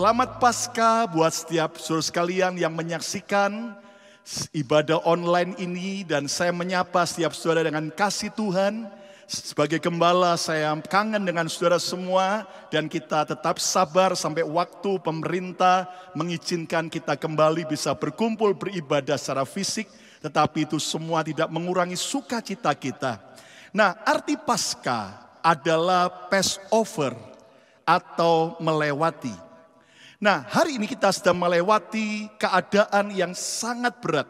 Selamat Paskah buat setiap saudara sekalian yang menyaksikan ibadah online ini, dan saya menyapa setiap saudara dengan kasih Tuhan. Sebagai gembala saya kangen dengan saudara semua, dan kita tetap sabar sampai waktu pemerintah mengizinkan kita kembali bisa berkumpul beribadah secara fisik, tetapi itu semua tidak mengurangi sukacita kita. Nah, arti Paskah adalah Passover atau melewati. Nah, hari ini kita sedang melewati keadaan yang sangat berat,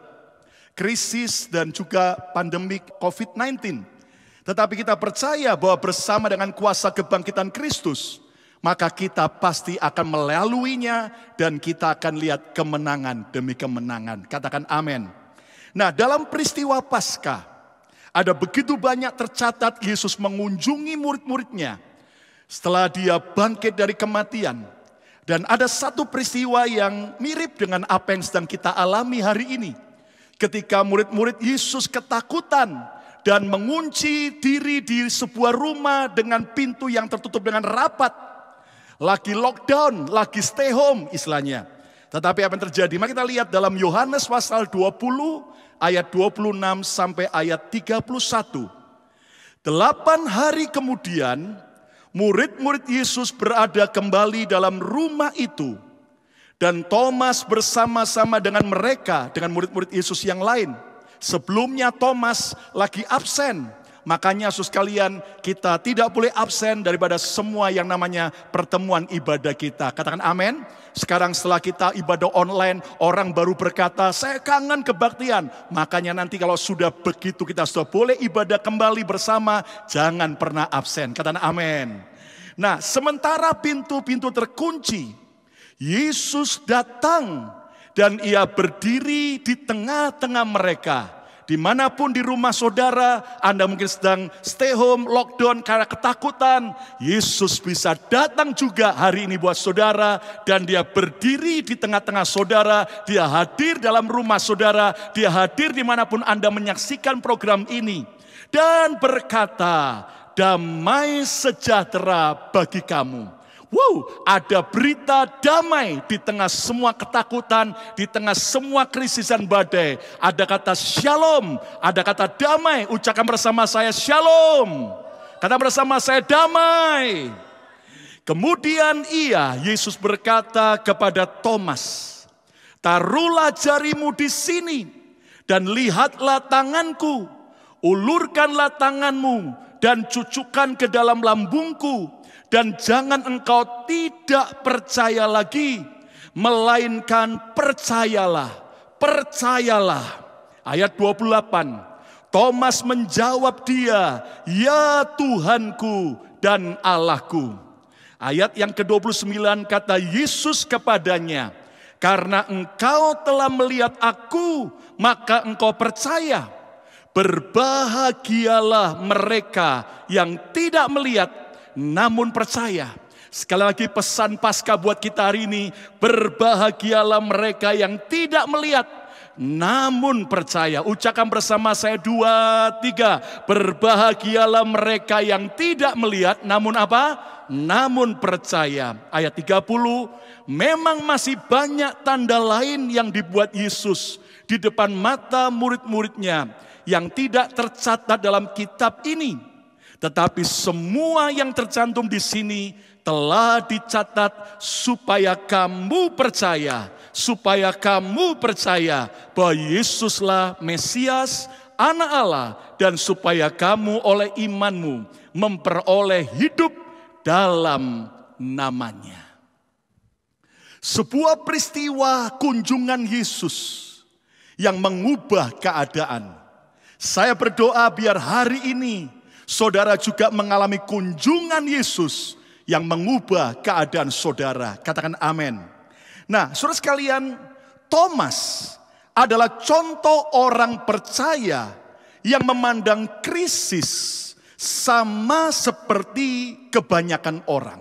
krisis dan juga pandemik COVID-19. Tetapi kita percaya bahwa bersama dengan kuasa kebangkitan Kristus, maka kita pasti akan melaluinya dan kita akan lihat kemenangan demi kemenangan. Katakan amin. Nah, dalam peristiwa Paskah, ada begitu banyak tercatat Yesus mengunjungi murid-muridnya setelah dia bangkit dari kematian. Dan ada satu peristiwa yang mirip dengan apa yang sedang kita alami hari ini. Ketika murid-murid Yesus ketakutan dan mengunci diri di sebuah rumah dengan pintu yang tertutup dengan rapat. Lagi lockdown, lagi stay home istilahnya. Tetapi apa yang terjadi? Mari kita lihat dalam Yohanes pasal 20 ayat 26 sampai ayat 31. 8 hari kemudian, murid-murid Yesus berada kembali dalam rumah itu. Dan Thomas bersama-sama dengan mereka, dengan murid-murid Yesus yang lain. Sebelumnya Thomas lagi absen. Makanya saudara sekalian, kita tidak boleh absen daripada semua yang namanya pertemuan ibadah kita. Katakan amin. Sekarang setelah kita ibadah online, orang baru berkata, saya kangen kebaktian. Makanya nanti kalau sudah begitu kita sudah boleh ibadah kembali bersama, jangan pernah absen. Katakan amin. Nah, sementara pintu-pintu terkunci, Yesus datang dan ia berdiri di tengah-tengah mereka. Dimanapun di rumah saudara, Anda mungkin sedang stay home, lockdown karena ketakutan, Yesus bisa datang juga hari ini buat saudara, dan dia berdiri di tengah-tengah saudara, dia hadir dalam rumah saudara, dia hadir dimanapun Anda menyaksikan program ini, dan berkata, damai sejahtera bagi kamu. Wow, ada berita damai di tengah semua ketakutan, di tengah semua krisis dan badai. Ada kata shalom, ada kata damai. Ucapkan bersama saya shalom. Kata bersama saya damai. Kemudian Yesus berkata kepada Thomas, taruhlah jarimu di sini dan lihatlah tanganku. Ulurkanlah tanganmu dan cucukkan ke dalam lambungku. Dan jangan engkau tidak percaya lagi, melainkan percayalah, percayalah. Ayat 28, Thomas menjawab dia, ya Tuhanku dan Allahku. Ayat yang ke-29 kata Yesus kepadanya, karena engkau telah melihat aku, maka engkau percaya. Berbahagialah mereka yang tidak melihat, namun percaya. Sekali lagi pesan Paskah buat kita hari ini, berbahagialah mereka yang tidak melihat, namun percaya. Ucapkan bersama saya 2, 3. Berbahagialah mereka yang tidak melihat, namun apa? Namun percaya. Ayat 30, memang masih banyak tanda lain yang dibuat Yesus di depan mata murid-muridnya yang tidak tercatat dalam kitab ini. Tetapi semua yang tercantum di sini telah dicatat supaya kamu percaya bahwa Yesuslah Mesias, Anak Allah, dan supaya kamu oleh imanmu memperoleh hidup dalam namanya. Sebuah peristiwa kunjungan Yesus yang mengubah keadaan. Saya berdoa biar hari ini saudara juga mengalami kunjungan Yesus yang mengubah keadaan saudara. Katakan amin. Nah, saudara sekalian, Thomas adalah contoh orang percaya yang memandang krisis sama seperti kebanyakan orang.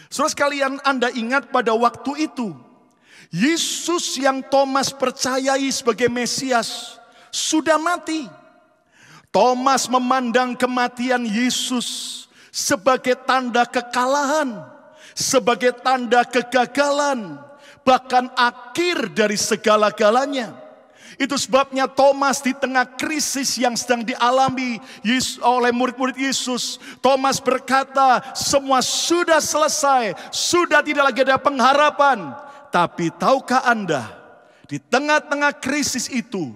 Saudara sekalian, Anda ingat pada waktu itu, Yesus yang Thomas percayai sebagai Mesias sudah mati. Thomas memandang kematian Yesus sebagai tanda kekalahan, sebagai tanda kegagalan, bahkan akhir dari segala-galanya. Itu sebabnya Thomas di tengah krisis yang sedang dialami oleh murid-murid Yesus, Thomas berkata, semua sudah selesai, sudah tidak lagi ada pengharapan. Tapi tahukah Anda, di tengah-tengah krisis itu,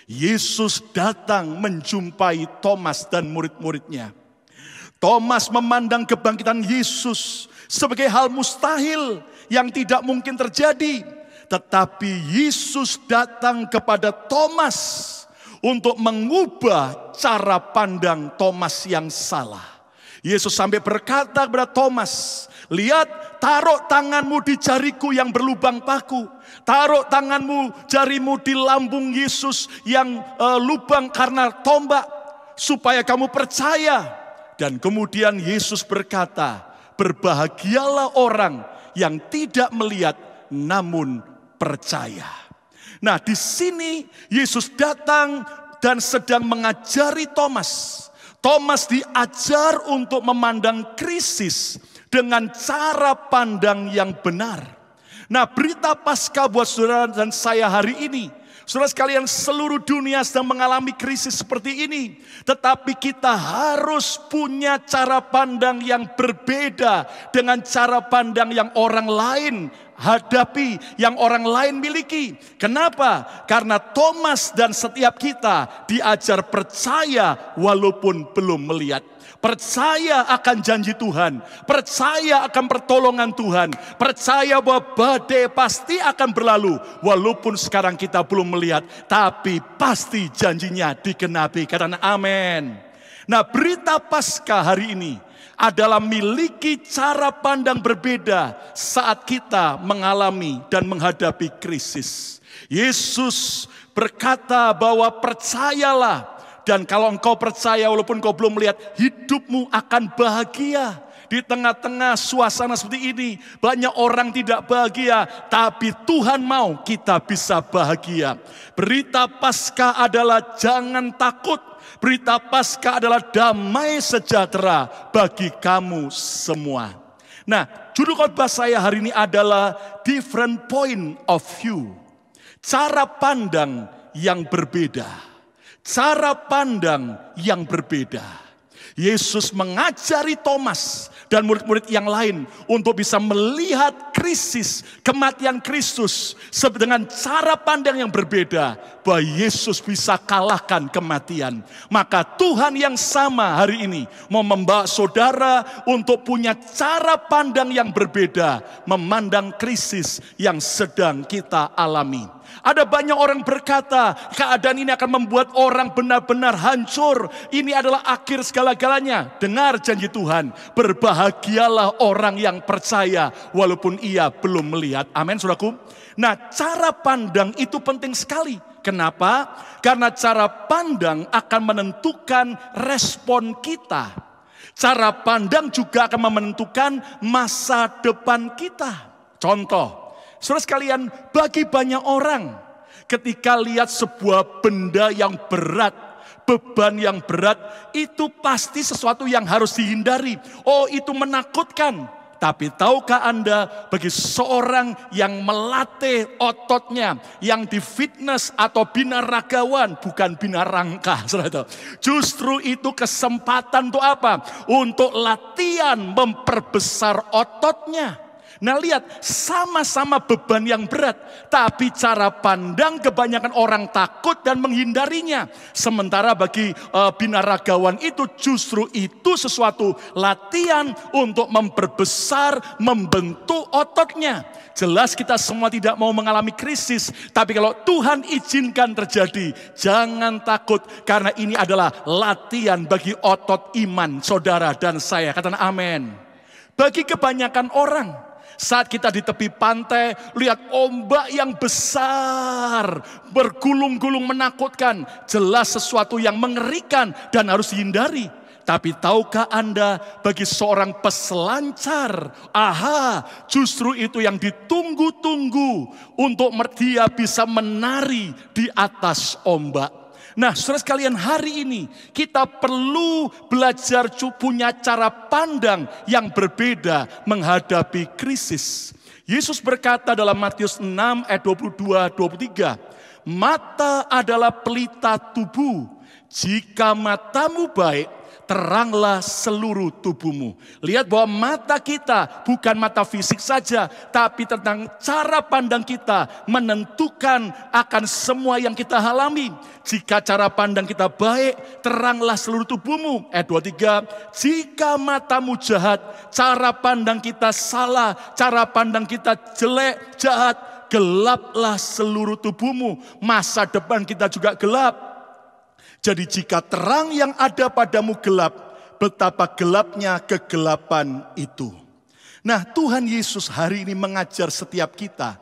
Yesus datang menjumpai Thomas dan murid-muridnya. Thomas memandang kebangkitan Yesus sebagai hal mustahil yang tidak mungkin terjadi. Tetapi Yesus datang kepada Thomas untuk mengubah cara pandang Thomas yang salah. Yesus sampai berkata kepada Thomas, lihat, taruh tanganmu di jariku yang berlubang paku. Taruh tanganmu, jarimu di lambung Yesus yang lubang karena tombak, supaya kamu percaya. Dan kemudian Yesus berkata, berbahagialah orang yang tidak melihat namun percaya. Nah, di sini Yesus datang dan sedang mengajari Thomas. Thomas diajar untuk memandang krisis dengan cara pandang yang benar. Nah, berita Paskah buat saudara dan saya hari ini, saudara sekalian, seluruh dunia sedang mengalami krisis seperti ini. Tetapi kita harus punya cara pandang yang berbeda dengan cara pandang yang orang lain hadapi, yang orang lain miliki. Kenapa? Karena Thomas dan setiap kita diajar percaya walaupun belum melihat. Percaya akan janji Tuhan, percaya akan pertolongan Tuhan, percaya bahwa badai pasti akan berlalu. Walaupun sekarang kita belum melihat, tapi pasti janjinya digenapi. Katakan amin. Nah, berita Paskah hari ini adalah miliki cara pandang berbeda saat kita mengalami dan menghadapi krisis. Yesus berkata bahwa percayalah. Dan kalau engkau percaya walaupun engkau belum melihat, hidupmu akan bahagia. Di tengah-tengah suasana seperti ini, banyak orang tidak bahagia, tapi Tuhan mau kita bisa bahagia. Berita Paskah adalah jangan takut. Berita Paskah adalah damai sejahtera bagi kamu semua. Nah, judul khotbah saya hari ini adalah different point of view. Cara pandang yang berbeda. Cara pandang yang berbeda. Yesus mengajari Thomas dan murid-murid yang lain untuk bisa melihat krisis kematian Kristus dengan cara pandang yang berbeda, bahwa Yesus bisa kalahkan kematian. Maka Tuhan yang sama hari ini mau membawa saudara untuk punya cara pandang yang berbeda, memandang krisis yang sedang kita alami. Ada banyak orang berkata, keadaan ini akan membuat orang benar-benar hancur. Ini adalah akhir segala-galanya. Dengar janji Tuhan, berbahagialah orang yang percaya walaupun ia belum melihat. Amin, saudaraku. Nah, cara pandang itu penting sekali. Kenapa? Karena cara pandang akan menentukan respon kita. Cara pandang juga akan menentukan masa depan kita. Contoh, saudara sekalian, bagi banyak orang ketika lihat sebuah benda yang berat, beban yang berat, itu pasti sesuatu yang harus dihindari. Oh, itu menakutkan. Tapi tahukah Anda, bagi seorang yang melatih ototnya, yang di fitness atau binaragawan, bukan binarangka, saudara, justru itu kesempatan untuk apa? Untuk latihan memperbesar ototnya. Nah, lihat, sama-sama beban yang berat, tapi cara pandang kebanyakan orang takut dan menghindarinya. Sementara bagi binaragawan itu justru itu sesuatu latihan untuk memperbesar, membentuk ototnya. Jelas kita semua tidak mau mengalami krisis, tapi kalau Tuhan izinkan terjadi, jangan takut, karena ini adalah latihan bagi otot iman saudara dan saya. Katakan amin. Bagi kebanyakan orang, saat kita di tepi pantai, lihat ombak yang besar, bergulung-gulung menakutkan, jelas sesuatu yang mengerikan dan harus dihindari. Tapi tahukah Anda, bagi seorang peselancar, justru itu yang ditunggu-tunggu untuk dia bisa menari di atas ombak. Nah, saudara sekalian, hari ini kita perlu belajar punya cara pandang yang berbeda menghadapi krisis. Yesus berkata dalam Matius 6 ayat 22-23, mata adalah pelita tubuh. Jika matamu baik, teranglah seluruh tubuhmu. Lihat bahwa mata kita bukan mata fisik saja, tapi tentang cara pandang kita menentukan akan semua yang kita alami. Jika cara pandang kita baik, teranglah seluruh tubuhmu. Ayat 23, jika matamu jahat, cara pandang kita salah, cara pandang kita jelek, jahat, gelaplah seluruh tubuhmu. Masa depan kita juga gelap. Jadi jika terang yang ada padamu gelap, betapa gelapnya kegelapan itu. Nah, Tuhan Yesus hari ini mengajar setiap kita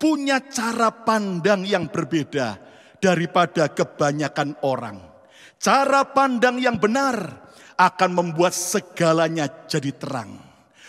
punya cara pandang yang berbeda daripada kebanyakan orang. Cara pandang yang benar akan membuat segalanya jadi terang.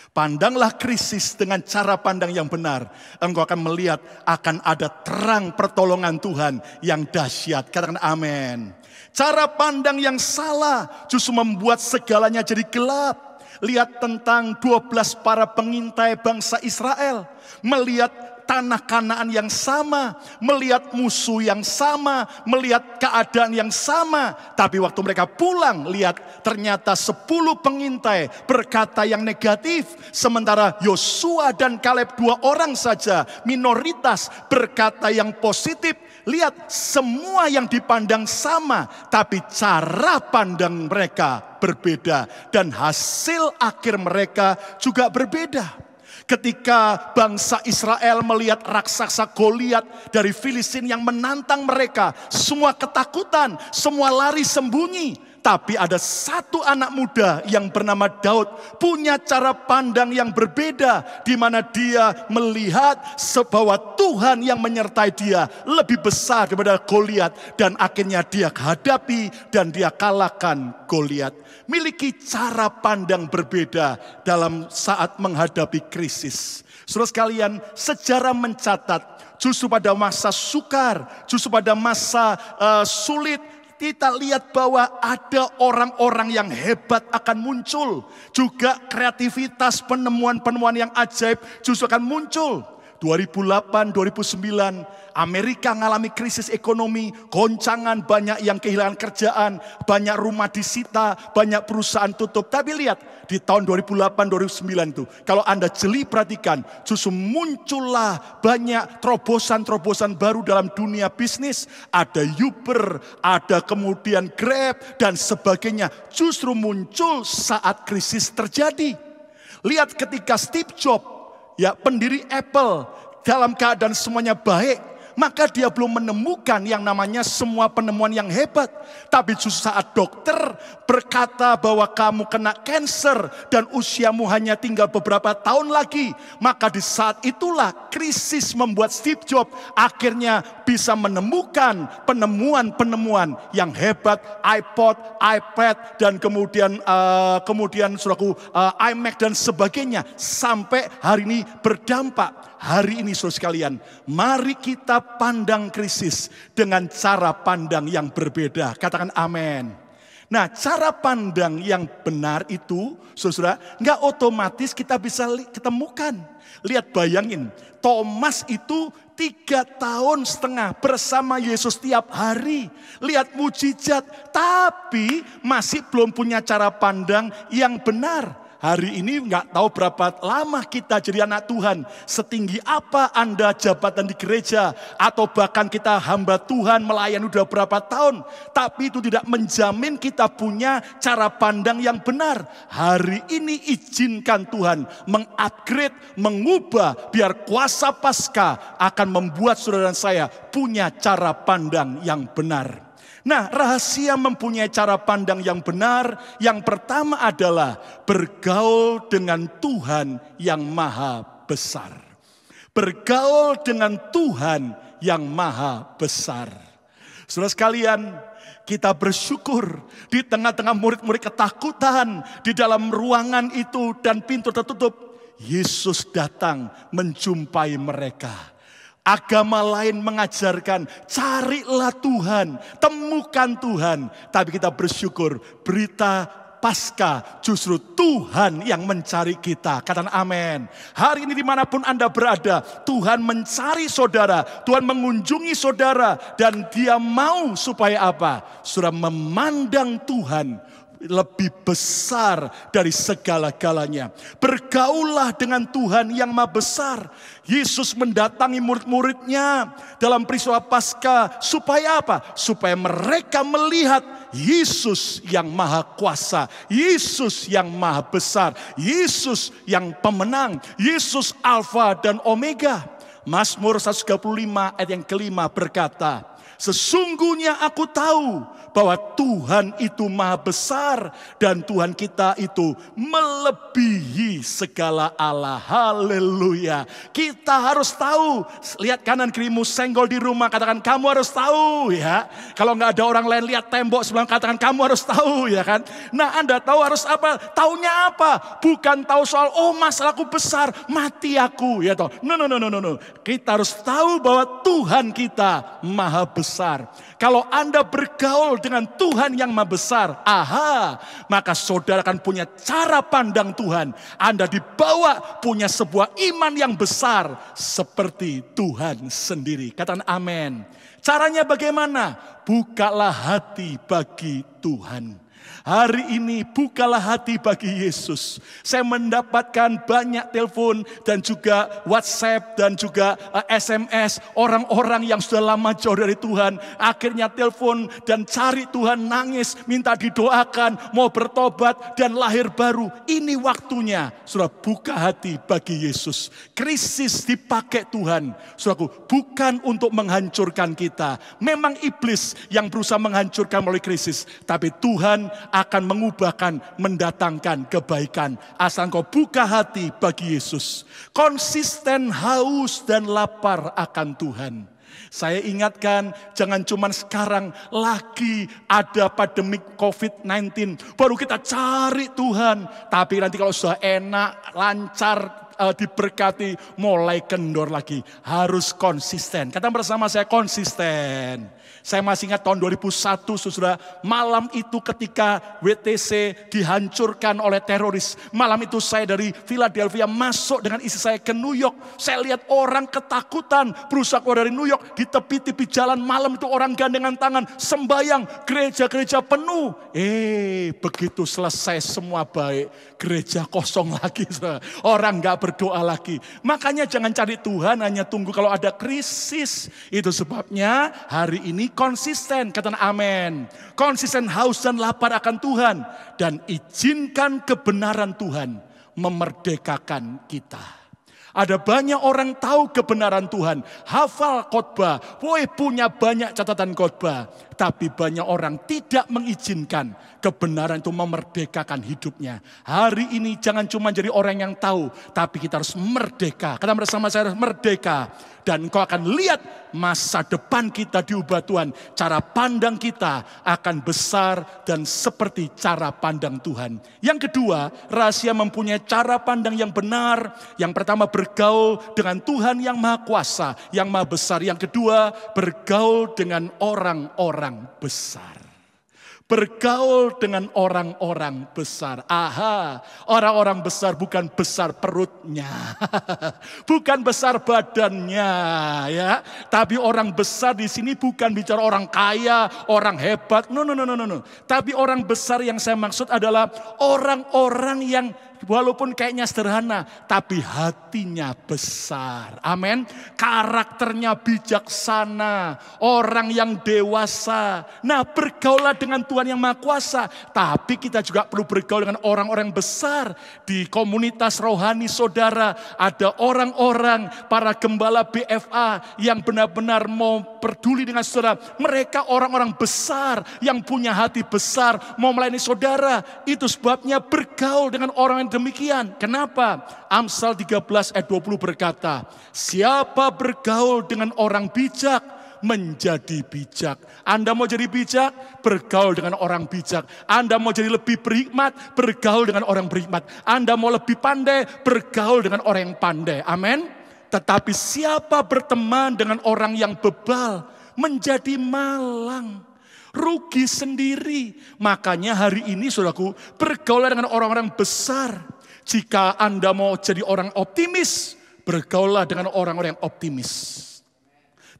Pandanglah krisis dengan cara pandang yang benar. Engkau akan melihat akan ada terang pertolongan Tuhan yang dahsyat. Katakan amin. Cara pandang yang salah justru membuat segalanya jadi gelap. Lihat tentang 12 para pengintai bangsa Israel. Melihat tanah Kanaan yang sama, melihat musuh yang sama, melihat keadaan yang sama. Tapi waktu mereka pulang, lihat ternyata 10 pengintai berkata yang negatif. Sementara Yosua dan Kaleb 2 orang saja, minoritas, berkata yang positif. Lihat semua yang dipandang sama, tapi cara pandang mereka berbeda. Dan hasil akhir mereka juga berbeda. Ketika bangsa Israel melihat raksasa Goliat dari Filistin yang menantang mereka, semua ketakutan, semua lari sembunyi. Tapi ada satu anak muda yang bernama Daud punya cara pandang yang berbeda, di mana dia melihat bahwa Tuhan yang menyertai dia lebih besar daripada Goliat, dan akhirnya dia hadapi dan dia kalahkan Goliat. Miliki cara pandang berbeda dalam saat menghadapi krisis. Saudara sekalian, sejarah mencatat justru pada masa sukar, justru pada masa sulit, kita lihat bahwa ada orang-orang yang hebat akan muncul. Juga kreativitas, penemuan-penemuan yang ajaib justru akan muncul. 2008, 2009, Amerika mengalami krisis ekonomi, goncangan, banyak yang kehilangan kerjaan, banyak rumah disita, banyak perusahaan tutup. Tapi lihat, di tahun 2008, 2009 itu, kalau Anda jeli perhatikan, justru muncullah banyak terobosan-terobosan baru dalam dunia bisnis. Ada Uber, ada kemudian Grab, dan sebagainya. Justru muncul saat krisis terjadi. Lihat ketika Steve Jobs, ya, pendiri Apple, dalam keadaan semuanya baik, maka dia belum menemukan yang namanya semua penemuan yang hebat. Tapi justru saat dokter berkata bahwa kamu kena kanker dan usiamu hanya tinggal beberapa tahun lagi, maka di saat itulah krisis membuat Steve Jobs akhirnya bisa menemukan penemuan-penemuan yang hebat, iPod, iPad, dan kemudian saudaraku, iMac dan sebagainya, sampai hari ini berdampak. Hari ini saudara sekalian, mari kita pandang krisis dengan cara pandang yang berbeda. Katakan amin. Nah, cara pandang yang benar itu, saudara, nggak otomatis kita bisa ketemukan. Lihat, bayangin, Thomas itu 3,5 tahun bersama Yesus tiap hari. Lihat mujizat, tapi masih belum punya cara pandang yang benar. Hari ini nggak tahu berapa lama kita jadi anak Tuhan, setinggi apa Anda jabatan di gereja, atau bahkan kita hamba Tuhan melayani udah berapa tahun. Tapi itu tidak menjamin kita punya cara pandang yang benar. Hari ini izinkan Tuhan mengupgrade, mengubah, biar kuasa Paskah akan membuat saudara dan saya punya cara pandang yang benar. Nah, rahasia mempunyai cara pandang yang benar, yang pertama adalah bergaul dengan Tuhan yang maha besar. Bergaul dengan Tuhan yang maha besar. Saudara sekalian, kita bersyukur di tengah-tengah murid-murid ketakutan, di dalam ruangan itu dan pintu tertutup, Yesus datang menjumpai mereka. Agama lain mengajarkan, carilah Tuhan, temukan Tuhan. Tapi kita bersyukur, berita Paskah justru Tuhan yang mencari kita. Katakan amin. Hari ini dimanapun Anda berada, Tuhan mencari saudara, Tuhan mengunjungi saudara, dan Dia mau supaya apa? Saudara memandang Tuhan lebih besar dari segala-galanya. Bergaullah dengan Tuhan yang Maha Besar. Yesus mendatangi murid-muridnya dalam peristiwa Paskah supaya apa? Supaya mereka melihat Yesus yang Maha Kuasa, Yesus yang Maha Besar, Yesus yang pemenang, Yesus Alfa dan Omega. Mazmur 135 ayat yang kelima berkata, sesungguhnya aku tahu bahwa Tuhan itu Maha Besar dan Tuhan kita itu melebihi segala Allah. Haleluya. Kita harus tahu. Lihat kanan kirimu senggol di rumah, katakan kamu harus tahu ya. Kalau nggak ada orang lain lihat tembok sebelah, katakan kamu harus tahu ya kan. Nah, Anda tahu harus apa? Taunya apa? Bukan tahu soal masalahku besar, mati aku ya toh. No. Kita harus tahu bahwa Tuhan kita Maha Besar. Kalau Anda bergaul dengan Tuhan yang Maha Besar, maka saudara akan punya cara pandang Tuhan. Anda dibawa punya sebuah iman yang besar seperti Tuhan sendiri. Katakan amin. Caranya bagaimana? Bukalah hati bagi Tuhan. Hari ini bukalah hati bagi Yesus. Saya mendapatkan banyak telepon dan juga WhatsApp dan juga SMS. Orang-orang yang sudah lama jauh dari Tuhan. Akhirnya telepon dan cari Tuhan, nangis, minta didoakan, mau bertobat dan lahir baru. Ini waktunya. Saudara, buka hati bagi Yesus. Krisis dipakai Tuhan. Saudaraku, bukan untuk menghancurkan kita. Memang iblis yang berusaha menghancurkan melalui krisis. Tapi Tuhan akan mengubahkan, mendatangkan kebaikan. Asal kau buka hati bagi Yesus. Konsisten haus dan lapar akan Tuhan. Saya ingatkan, jangan cuma sekarang lagi ada pandemik COVID-19. Baru kita cari Tuhan. Tapi nanti kalau sudah enak, lancar, diberkati, mulai kendor lagi. Harus konsisten. Kata bersama saya, konsisten. Saya masih ingat tahun 2001, saudara, malam itu ketika WTC dihancurkan oleh teroris. Malam itu saya dari Philadelphia masuk dengan istri saya ke New York. Saya lihat orang ketakutan berusaha keluar dari New York. Di tepi-tepi jalan malam itu orang gandengan tangan, sembayang, gereja-gereja penuh. Begitu selesai semua baik, gereja kosong lagi. Saudara. Orang gak berdoa lagi. Makanya jangan cari Tuhan hanya tunggu kalau ada krisis. Itu sebabnya hari ini konsisten, katakan amin. Konsisten haus dan lapar akan Tuhan. Dan izinkan kebenaran Tuhan memerdekakan kita. Ada banyak orang tahu kebenaran Tuhan. Hafal khotbah. Punya banyak catatan khotbah. Tapi banyak orang tidak mengizinkan kebenaran itu memerdekakan hidupnya. Hari ini jangan cuma jadi orang yang tahu. Tapi kita harus merdeka. Kata bersama saya, harus merdeka. Dan engkau akan lihat masa depan kita diubah Tuhan. Cara pandang kita akan besar dan seperti cara pandang Tuhan. Yang kedua, rahasia mempunyai cara pandang yang benar. Yang pertama, bergaul dengan Tuhan yang Maha Kuasa, yang Maha Besar. Yang kedua, bergaul dengan orang-orang besar. Bergaul dengan orang-orang besar. Orang-orang besar bukan besar perutnya. Bukan besar badannya ya. Tapi orang besar di sini bukan bicara orang kaya, orang hebat. No. Tapi orang besar yang saya maksud adalah orang-orang yang walaupun kayaknya sederhana, tapi hatinya besar. Amin. Karakternya bijaksana, orang yang dewasa. Nah, bergaulah dengan Tuhan yang Maha Kuasa. Tapi kita juga perlu bergaul dengan orang-orang besar. Di komunitas rohani saudara, ada orang-orang, para gembala BFA yang benar-benar mau peduli dengan saudara. Mereka orang-orang besar yang punya hati besar, mau melayani saudara. Itu sebabnya bergaul dengan orang yang demikian. Kenapa? Amsal 13 ayat 20 berkata, siapa bergaul dengan orang bijak menjadi bijak. Anda mau jadi bijak? Bergaul dengan orang bijak. Anda mau jadi lebih berhikmat? Bergaul dengan orang berhikmat. Anda mau lebih pandai? Bergaul dengan orang yang pandai. Amin. Tetapi siapa berteman dengan orang yang bebal menjadi malang. Rugi sendiri. Makanya hari ini saudaraku, bergaul dengan orang-orang besar. Jika Anda mau jadi orang optimis, bergaullah dengan orang-orang yang optimis.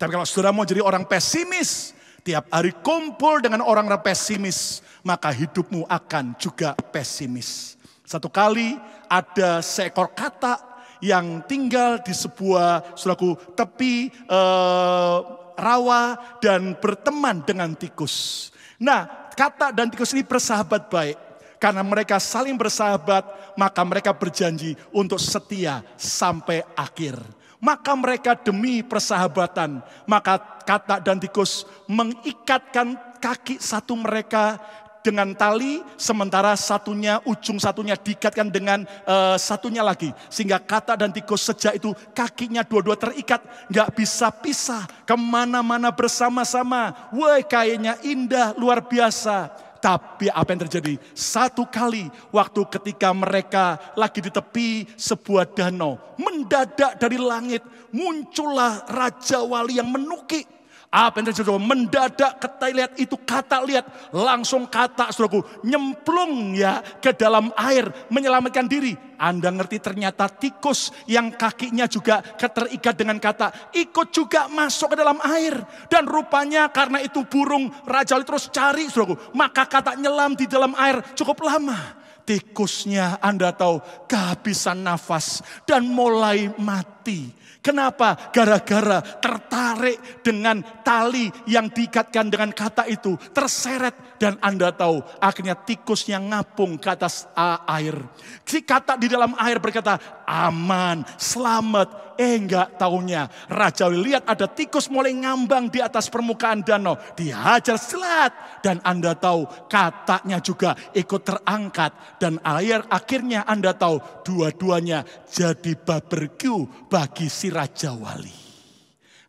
Tapi kalau saudara mau jadi orang pesimis, tiap hari kumpul dengan orang-orang pesimis, maka hidupmu akan juga pesimis. Satu kali ada seekor katak yang tinggal di sebuah saudaraku tepi rawa dan berteman dengan tikus. Nah, katak dan tikus ini bersahabat baik. Karena mereka saling bersahabat, maka mereka berjanji untuk setia sampai akhir. Maka mereka demi persahabatan, maka katak dan tikus mengikatkan kaki satu mereka dengan tali, sementara ujung satunya diikatkan dengan satunya lagi. Sehingga katak dan tikus sejak itu kakinya dua-dua terikat, gak bisa pisah, kemana-mana bersama-sama. Wah, kayaknya indah, luar biasa. Tapi apa yang terjadi? Satu kali waktu ketika mereka lagi di tepi sebuah danau, mendadak dari langit muncullah Raja Wali yang menukik. Apa yang terjadi? Mendadak kita lihat itu katak, lihat langsung katak saudaraku nyemplung ya ke dalam air menyelamatkan diri. Anda ngerti ternyata tikus yang kakinya juga terikat dengan katak ikut juga masuk ke dalam air. Dan rupanya karena itu burung Raja Wali terus cari saudaraku, maka katak nyelam di dalam air cukup lama. Tikusnya Anda tahu kehabisan nafas dan mulai mati. Kenapa? Gara-gara tertarik dengan tali yang diikatkan dengan katak itu. Terseret dan Anda tahu akhirnya tikusnya ngapung ke atas air. Si katak di dalam air berkata aman, selamat. Enggak taunya Raja Wali lihat ada tikus mulai ngambang di atas permukaan danau. Dihajar selat dan Anda tahu kataknya juga ikut terangkat. Dan akhirnya Anda tahu dua-duanya jadi barbecue bagi si Raja Wali.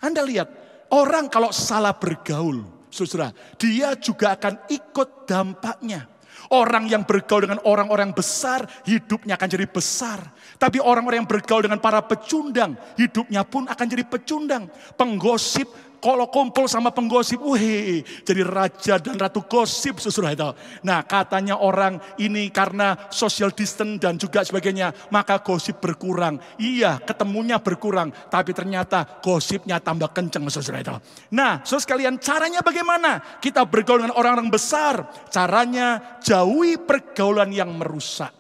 Anda lihat orang kalau salah bergaul, saudara, dia juga akan ikut dampaknya. Orang yang bergaul dengan orang-orang besar, hidupnya akan jadi besar. Tapi orang-orang yang bergaul dengan para pecundang, hidupnya pun akan jadi pecundang. Penggosip, kalau kumpul sama penggosip, jadi raja dan ratu gosip, saudara itu. Nah, katanya orang ini karena social distance dan juga sebagainya, maka gosip berkurang. Iya, ketemunya berkurang, tapi ternyata gosipnya tambah kenceng, saudara itu. Nah, saudara sekalian, caranya bagaimana? Kita bergaul dengan orang-orang besar. Caranya jauhi pergaulan yang merusak.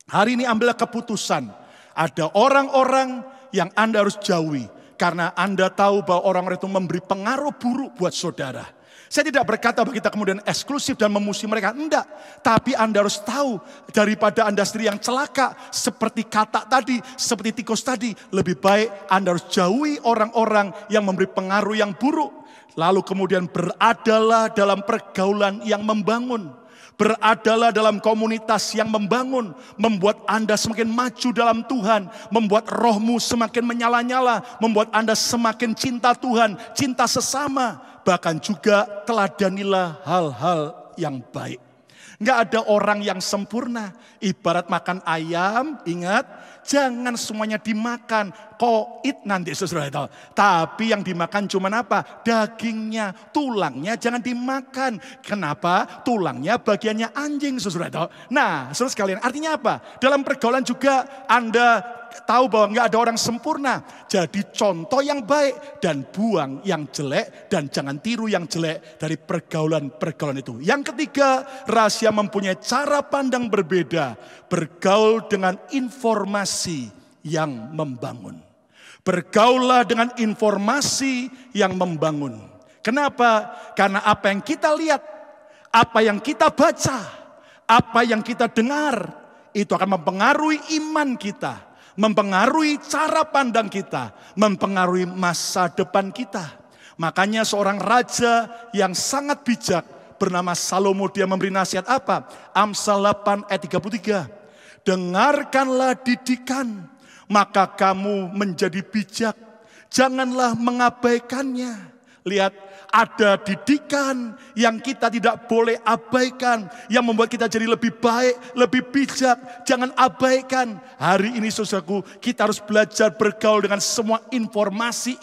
Hari ini ambillah keputusan. Ada orang-orang yang Anda harus jauhi. Karena Anda tahu bahwa orang-orang itu memberi pengaruh buruk buat saudara. Saya tidak berkata bahwa kita kemudian eksklusif dan memusuhi mereka. Enggak. Tapi Anda harus tahu daripada Anda sendiri yang celaka. Seperti katak tadi, seperti tikus tadi. Lebih baik Anda harus jauhi orang-orang yang memberi pengaruh yang buruk. Lalu kemudian beradalah dalam pergaulan yang membangun. Beradalah dalam komunitas yang membangun, membuat Anda semakin maju dalam Tuhan, membuat rohmu semakin menyala-nyala, membuat Anda semakin cinta Tuhan, cinta sesama, bahkan juga teladanilah hal-hal yang baik. Enggak ada orang yang sempurna, ibarat makan ayam, ingat, jangan semuanya dimakan, koit nanti saudara itu. Tapi yang dimakan cuma apa? Dagingnya, tulangnya jangan dimakan. Kenapa? Tulangnya bagiannya anjing saudara itu. Nah, saudara sekalian, artinya apa? Dalam pergaulan juga Anda tahu bahwa nggak ada orang sempurna. Jadi contoh yang baik dan buang yang jelek dan jangan tiru yang jelek dari pergaulan-pergaulan itu. Yang ketiga, rahasia mempunyai cara pandang berbeda. Bergaul dengan informasi yang membangun. Bergaullah dengan informasi yang membangun. Kenapa? Karena apa yang kita lihat, apa yang kita baca, apa yang kita dengar, itu akan mempengaruhi iman kita. Mempengaruhi cara pandang kita, mempengaruhi masa depan kita. Makanya seorang raja yang sangat bijak bernama Salomo, dia memberi nasihat apa? Amsal 8 ayat 33. Dengarkanlah didikan, maka kamu menjadi bijak. Janganlah mengabaikannya. Lihat, ada didikan yang kita tidak boleh abaikan, yang membuat kita jadi lebih baik, lebih bijak. Jangan abaikan. Hari ini saudaraku, kita harus belajar bergaul dengan semua informasi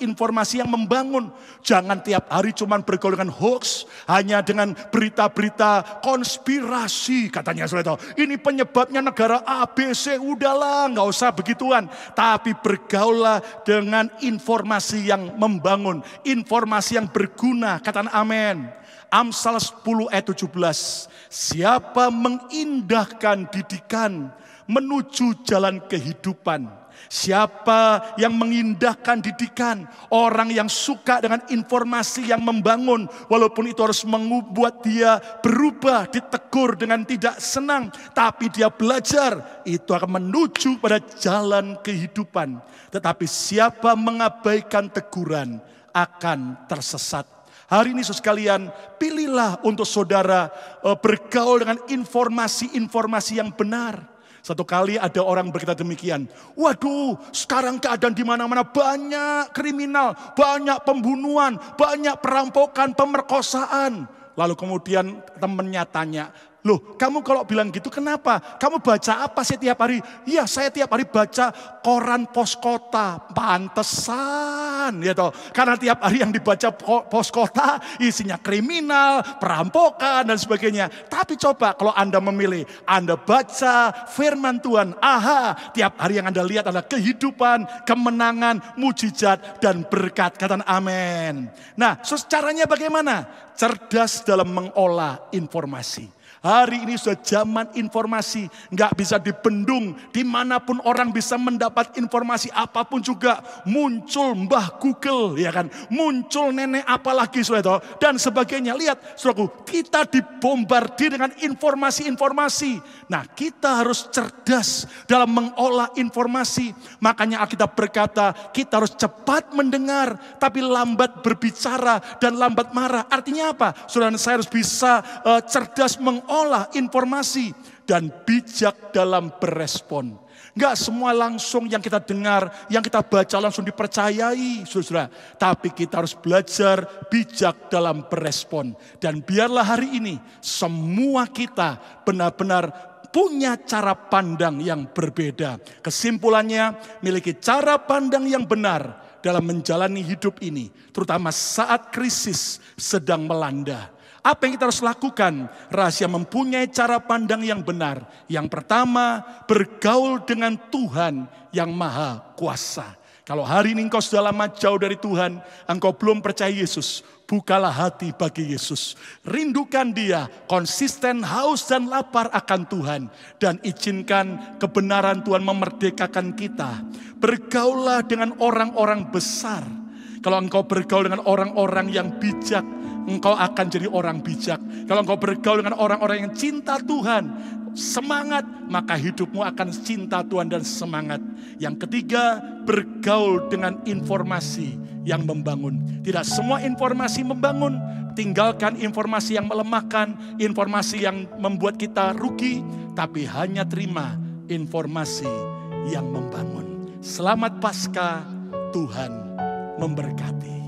yang membangun. Jangan tiap hari cuma bergaul dengan hoax, hanya dengan berita-berita konspirasi. Katanya saudara, ini penyebabnya negara A, B, C. Udahlah, nggak usah begituan. Tapi bergaullah dengan informasi yang membangun, informasi yang berguna. Katakan amin. Amsal 10 ayat 17. Siapa mengindahkan didikan menuju jalan kehidupan. Siapa yang mengindahkan didikan, orang yang suka dengan informasi yang membangun, walaupun itu harus membuat dia berubah, ditegur dengan tidak senang, tapi dia belajar, itu akan menuju pada jalan kehidupan. Tetapi siapa mengabaikan teguran akan tersesat. Hari ini saudara sekalian, pilihlah untuk saudara bergaul dengan informasi-informasi yang benar. Satu kali ada orang berkata demikian, waduh, sekarang keadaan di mana-mana banyak kriminal, banyak pembunuhan, banyak perampokan, pemerkosaan. Lalu kemudian temannya tanya, loh, kamu kalau bilang gitu kenapa? Kamu baca apa sih tiap hari? Iya, saya tiap hari baca koran Pos Kota. Pantesan, ya toh. Karena tiap hari yang dibaca Pos Kota isinya kriminal, perampokan dan sebagainya. Tapi coba kalau Anda memilih, Anda baca firman Tuhan. Aha, tiap hari yang Anda lihat adalah kehidupan, kemenangan, mujizat dan berkat. Katakan amin. Nah, caranya bagaimana? Cerdas dalam mengolah informasi. Hari ini sudah zaman informasi, nggak bisa dibendung, dimanapun orang bisa mendapat informasi apapun juga. Muncul Mbah Google, ya kan, muncul nenek apalagi saudara, dan sebagainya. Lihat saudaraku, kita dibombardir dengan informasi-informasi. Nah, kita harus cerdas dalam mengolah informasi. Makanya Alkitab berkata, kita harus cepat mendengar, tapi lambat berbicara dan lambat marah. Artinya apa? Saudara, saya harus bisa cerdas mengolah informasi dan bijak dalam berespon. Enggak semua langsung yang kita dengar, yang kita baca langsung dipercayai, saudara. Tapi kita harus belajar bijak dalam berespon. Dan biarlah hari ini semua kita benar-benar punya cara pandang yang berbeda. Kesimpulannya, miliki cara pandang yang benar dalam menjalani hidup ini, terutama saat krisis sedang melanda. Apa yang kita harus lakukan? Rahasia mempunyai cara pandang yang benar. Yang pertama, bergaul dengan Tuhan yang Maha Kuasa. Kalau hari ini engkau sudah lama jauh dari Tuhan, engkau belum percaya Yesus, bukalah hati bagi Yesus. Rindukan Dia, konsisten haus dan lapar akan Tuhan. Dan izinkan kebenaran Tuhan memerdekakan kita. Bergaullah dengan orang-orang besar. Kalau engkau bergaul dengan orang-orang yang bijak, engkau akan jadi orang bijak. Kalau engkau bergaul dengan orang-orang yang cinta Tuhan, semangat, maka hidupmu akan cinta Tuhan dan semangat. Yang ketiga, bergaul dengan informasi yang membangun. Tidak semua informasi membangun. Tinggalkan informasi yang melemahkan, informasi yang membuat kita rugi, tapi hanya terima informasi yang membangun. Selamat Paskah, Tuhan memberkati.